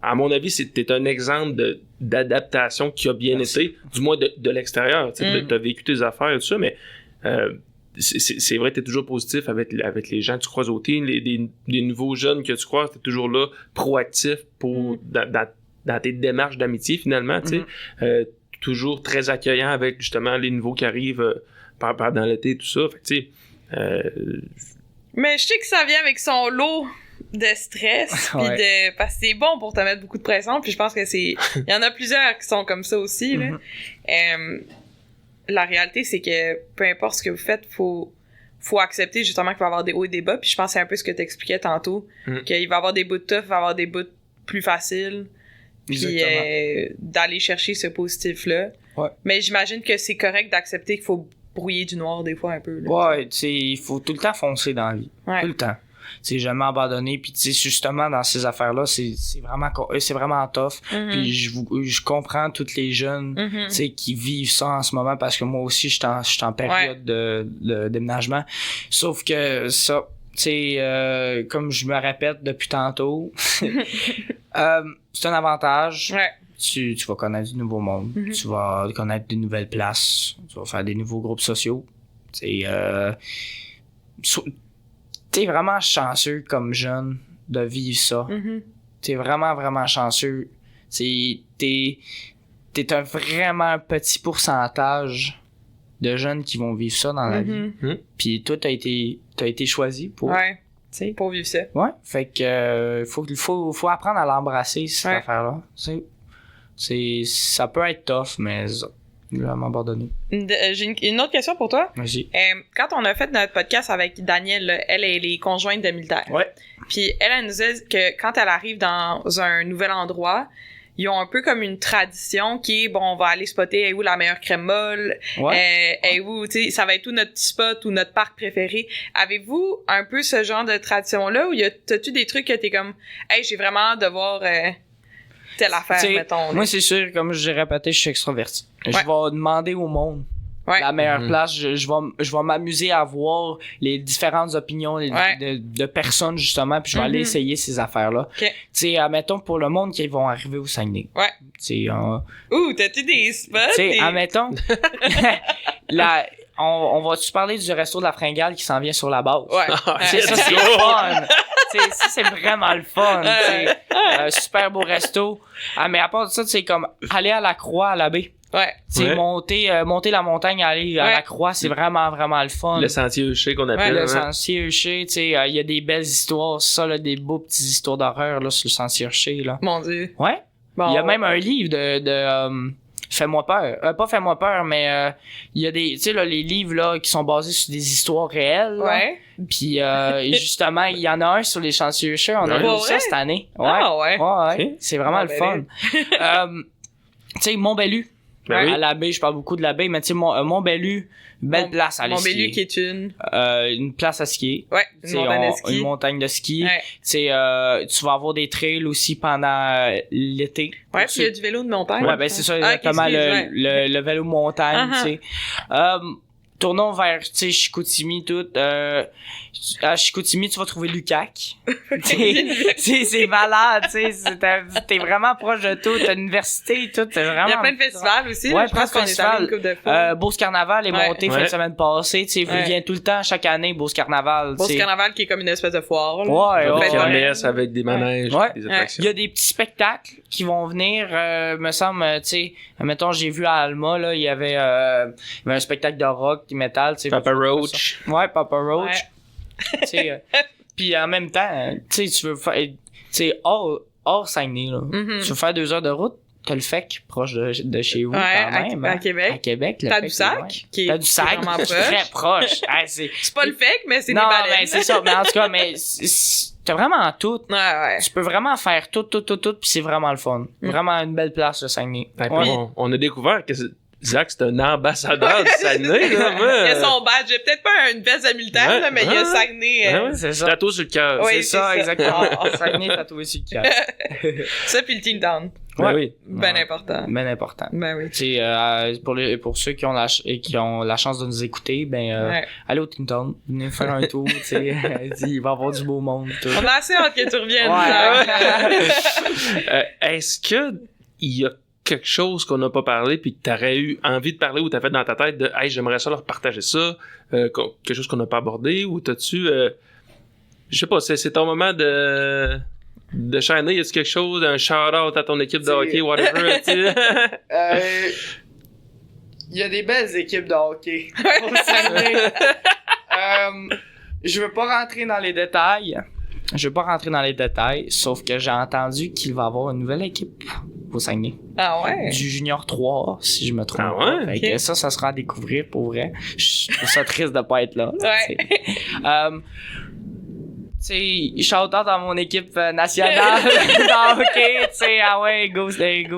Speaker 1: À mon avis, t'es un exemple d'adaptation qui a bien été, du moins de l'extérieur. Tu as vécu tes affaires et tout ça, mais c'est vrai que t'es toujours positif avec les gens que tu croises au team, des nouveaux jeunes que tu croises, t'es toujours là, proactif dans tes démarches d'amitié finalement, tu sais. Toujours très accueillant avec justement les nouveaux qui arrivent pendant l'été et tout ça. Fait que tu sais...
Speaker 2: Mais je sais que ça vient avec son lot de stress, puis
Speaker 3: Ouais.
Speaker 2: parce que c'est bon pour te mettre beaucoup de pression, puis je pense que il y en a plusieurs qui sont comme ça aussi, là. La réalité, c'est que peu importe ce que vous faites, faut accepter justement qu'il va y avoir des hauts et des bas, puis je pense que c'est un peu ce que tu expliquais tantôt, qu'il va y avoir des bouts de tough, il va y avoir des bouts plus faciles, puis d'aller chercher ce positif-là.
Speaker 3: Ouais.
Speaker 2: Mais j'imagine que c'est correct d'accepter qu'il faut brouiller du noir des fois un peu, là.
Speaker 3: Ouais, tu sais, il faut tout le temps foncer dans la vie.
Speaker 2: Ouais.
Speaker 3: Tout le temps. Tu sais, jamais abandonner. Puis, tu sais, justement, dans ces affaires-là, c'est vraiment tough. Puis, je comprends tous les jeunes, tu sais, qui vivent ça en ce moment parce que moi aussi, je suis en période de déménagement. Sauf que ça, tu sais, comme je me répète depuis tantôt, c'est un avantage.
Speaker 2: Ouais.
Speaker 3: Tu vas connaître du nouveau monde. Tu vas connaître de nouvelles places. Tu vas faire des nouveaux groupes sociaux. Tu sais, t'es vraiment chanceux comme jeune de vivre ça. T'es vraiment, vraiment chanceux. T'es un vraiment petit pourcentage de jeunes qui vont vivre ça dans la vie. Puis toi, t'as été choisi pour...
Speaker 2: Ouais.
Speaker 3: T'sais.
Speaker 2: Pour vivre ça.
Speaker 3: Ouais. Fait que faut apprendre à l'embrasser, cette affaire-là. Ça peut être tough, mais vraiment abandonné.
Speaker 2: J'ai une autre question pour toi.
Speaker 3: Vas-y.
Speaker 2: Quand on a fait notre podcast avec Danielle, là, elle est conjointe de militaire.
Speaker 3: Ouais.
Speaker 2: Puis elle nous dit que quand elle arrive dans un nouvel endroit, ils ont un peu comme une tradition qui est, bon, on va aller spotter où la meilleure crème molle, où, tu sais, ça va être où notre petit spot ou notre parc préféré. Avez-vous un peu ce genre de tradition-là, ou t'as-tu des trucs que t'es comme, hey, j'ai vraiment hâte de voir telle affaire,
Speaker 3: T'sais,
Speaker 2: mettons.
Speaker 3: Moi, c'est sûr, comme j'ai répété, je suis extraverti. Je vais demander au monde la meilleure place. Je vais m'amuser à voir les différentes opinions de personnes, justement, puis je vais aller essayer ces affaires-là.
Speaker 2: Okay.
Speaker 3: Tu sais, admettons, pour le monde qui vont arriver au Saguenay.
Speaker 2: Ouais.
Speaker 3: Tu sais,
Speaker 2: Ouh, t'as-tu des spots?
Speaker 3: Tu sais, admettons, on va-tu parler du resto de la Fringale qui s'en vient sur la base?
Speaker 2: Ouais.
Speaker 3: Ça, c'est le fun. T'sais, ça, c'est vraiment le fun. Super beau resto. Mais à part de ça, c'est comme aller à la Croix, à la baie.
Speaker 2: Ouais.
Speaker 3: Monter la montagne, aller à la Croix, c'est vraiment, vraiment le fun.
Speaker 1: Le sentier Euché qu'on appelle.
Speaker 3: Le sentier Euché, tu sais, il y a des belles histoires, ça, là, des beaux petites histoires d'horreur, là, sur le sentier Euché, là.
Speaker 2: Mon Dieu.
Speaker 3: Ouais.
Speaker 2: Bon.
Speaker 3: Il y a même un livre de Fais-moi peur. Pas Fais-moi peur, mais il y a des, tu sais, là, les livres, là, qui sont basés sur des histoires réelles.
Speaker 2: Ouais.
Speaker 3: Puis, justement, il y en a un sur les chantiers Euché. On a vu ça cette année. Ouais.
Speaker 2: Ah ouais.
Speaker 3: Ouais.
Speaker 1: Okay.
Speaker 3: C'est vraiment le fun. Tu sais, Mont-Bellu.
Speaker 1: Ben oui.
Speaker 3: À la baie, je parle beaucoup de la baie, mais tu sais, Mont-Bellu, belle place à aller skier.
Speaker 2: Mont-Bellu qui est
Speaker 3: une place à skier.
Speaker 2: Ouais, une montagne de ski.
Speaker 3: Une montagne de ski.
Speaker 2: Ouais.
Speaker 3: Tu sais, tu vas avoir des trails aussi pendant l'été.
Speaker 2: Ouais, puis il y a du vélo de montagne.
Speaker 3: Ouais, ben c'est ça, exactement, le vélo montagne, tu sais. Tournons vers, tu sais, Chicoutimi, tout. À Chicoutimi, tu vas trouver Lucac. c'est malade, tu sais. T'es vraiment proche de tout. T'as l'université, tout. C'est vraiment.
Speaker 2: Il y a plein de festivals aussi.
Speaker 3: Ouais,
Speaker 2: je pense qu'on est allé une couple de fois.
Speaker 3: Beauce Carnaval est monté fin de semaine passée. Tu sais, il vient tout le temps, chaque année, Beauce Carnaval.
Speaker 2: Beauce Carnaval qui est comme une espèce de foire. Là.
Speaker 3: Ouais.
Speaker 1: Kermesse avec des manèges, des attractions.
Speaker 3: Il y a des petits spectacles qui vont venir, me semble, tu sais. Mettons, j'ai vu à Alma, là, il y avait un spectacle de rock, de métal, tu sais.
Speaker 1: Papa Roach.
Speaker 3: Ouais, Papa Roach. Tu sais, puis en même temps, tu sais, tu veux faire, tu sais, hors Saguenay, là. Tu veux faire 2 heures de route, t'as le FEC proche de chez vous, quand même.
Speaker 2: À Québec.
Speaker 3: À Québec, le
Speaker 2: Tadoussac, qui est
Speaker 3: Tadoussac,
Speaker 2: vraiment proche.
Speaker 3: très proche. C'est
Speaker 2: pas le FEC, mais c'est des
Speaker 3: non,
Speaker 2: baleines.
Speaker 3: mais c'est ça. Mais en tout cas, mais t'as vraiment tout.
Speaker 2: Ouais.
Speaker 3: Tu peux vraiment faire tout, puis c'est vraiment le fun. Vraiment une belle place, le Saguenay.
Speaker 1: On a découvert que Zach, c'est un ambassadeur du Saguenay, là, moi.
Speaker 2: Il a son badge. J'ai peut-être pas une veste de militaire, là, mais il y a Saguenay.
Speaker 3: C'est ça.
Speaker 1: Tatou sur le cœur.
Speaker 2: Oui,
Speaker 3: c'est ça, exactement. Saguenay tatoué sur le cœur.
Speaker 2: Ça, puis le Team Down.
Speaker 1: Ben oui.
Speaker 2: Ben important.
Speaker 3: Ben important.
Speaker 2: Ben oui.
Speaker 3: Tu sais, pour ceux qui ont la chance de nous écouter, allez au Team Down, venez faire un tour, tu sais. Il va y avoir du beau monde. Tout.
Speaker 2: On a assez hâte que tu reviennes.
Speaker 1: Est-ce que il y a quelque chose qu'on n'a pas parlé puis que t'aurais eu envie de parler ou t'as fait dans ta tête de hey, j'aimerais ça leur partager ça, quelque chose qu'on n'a pas abordé, ou t'as-tu je sais pas, c'est ton moment de shiner, y a-tu quelque chose, un shout-out à ton équipe de hockey, whatever, tu sais?
Speaker 3: Il y a des belles équipes de hockey au Saguenay. Je veux pas rentrer dans les détails Je vais pas rentrer dans les détails, sauf que j'ai entendu qu'il va y avoir une nouvelle équipe au Saguenay.
Speaker 2: Ah ouais?
Speaker 3: Du Junior 3, si je me trompe.
Speaker 1: Ah ouais?
Speaker 3: Pas. Fait que ça sera à découvrir pour vrai. Je trouve ça triste de pas être là.
Speaker 2: Ouais.
Speaker 3: Tu sais, shout-out à mon équipe nationale. Non, ok, tu sais, ah ouais, go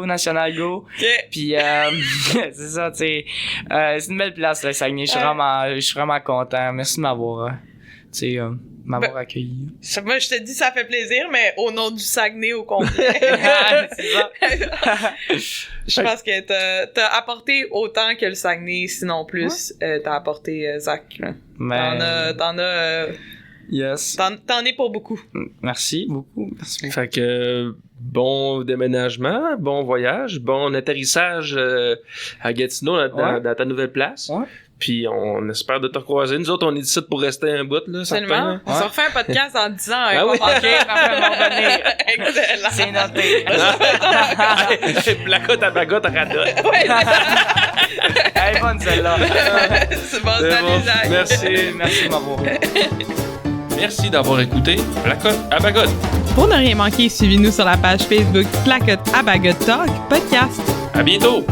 Speaker 3: national, go.
Speaker 2: Ok.
Speaker 3: Puis, c'est ça, tu sais, c'est une belle place, le Saguenay. Je suis vraiment content. Merci de m'avoir, accueilli.
Speaker 2: Moi, je te dis, ça fait plaisir, mais au nom du Saguenay au complet.
Speaker 3: C'est ça.
Speaker 2: Je pense que t'as apporté autant que le Saguenay, sinon plus. T'as apporté Zach. Là.
Speaker 3: Mais...
Speaker 2: T'en as...
Speaker 3: Yes.
Speaker 2: T'en es pour beaucoup.
Speaker 3: Merci beaucoup.
Speaker 1: Fait que bon déménagement, bon voyage, bon atterrissage à Gatineau dans ta nouvelle place.
Speaker 3: Ouais.
Speaker 1: Puis on espère de te recroiser. Nous autres, on est ici pour rester un bout, là.
Speaker 2: Absolument. On se refait un podcast en 10 ans.
Speaker 1: Ah oui?
Speaker 3: Ok, parfait, on va venir.
Speaker 2: Excellent.
Speaker 3: C'est noté.
Speaker 1: Blackout à bagotte à radote.
Speaker 3: Elle est bonne celle-là.
Speaker 2: C'est bon,
Speaker 1: C'est
Speaker 2: salut,
Speaker 1: bon.
Speaker 2: Zach.
Speaker 3: Merci de m'avoir.
Speaker 1: Merci d'avoir écouté Blackout à bagotte.
Speaker 4: Pour ne rien manquer, suivez-nous sur la page Facebook Blackout à Bagotte Talk Podcast.
Speaker 1: À bientôt!